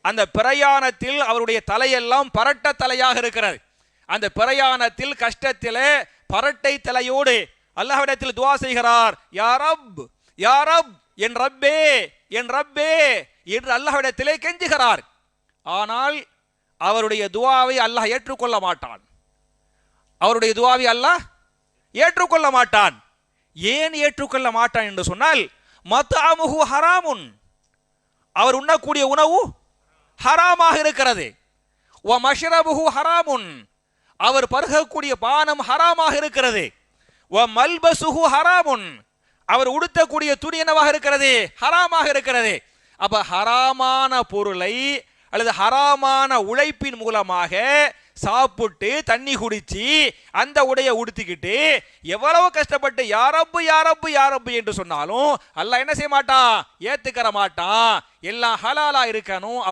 அந்த பிரயாணத்தில் அவருடைய தலையெல்லாம் பரட்ட தலையாக இருக்கிறது. அந்த பிரயாணத்தில் கஷ்டத்திலே பரட்டை தலையோடு அல்லாஹ்விடத்தில் துஆ செய்கிறார். யா ரப், யா ரப், என் ரப்பே, என் ரப்பே என்று அல்லாஹ்விடத்திலே கெஞ்சுகிறார். ஆனால் அவருடைய துஆவை அல்லாஹ் ஏற்றுக்கொள்ள மாட்டான். அவருடைய துஆவை அல்லாஹ் ஏற்றுக்கொள்ள மாட்டான். ஏன் ஏற்றுக்கொள்ள மாட்டான் என்று சொன்னால், மத்அமுஹு ஹராமுன், அவர் உண்ணக்கூடிய உணவு ஹராமாக இருக்கிறது. வ மஷ்ரபுஹு ஹராமுன், அவர் பருகக்கூடிய பானம் ஹராமாக இருக்கிறது. வ மல்பசுஹு ஹராமுன், அவர் உடுத்தக்கூடிய துணி என்னவாக இருக்கிறது? ஹராமாக இருக்கிறது. அப்ப ஹராமான பொருளை அல்லது ஹராமான உழைப்பின் மூலமாக சாப்பிட்டு தண்ணி குடிச்சு அந்த உடைய உடுத்திக்கிட்டு எவ்வளவு கஷ்டப்பட்டு யா ரப்பு யா ரப்பு யா ரப்பு என்று சொன்னாலும் அல்லாஹ் என்ன செய்ய மாட்டான்? ஏத்துக்கற மாட்டான். எல்லாம் ஹலாலா இருக்கணும்.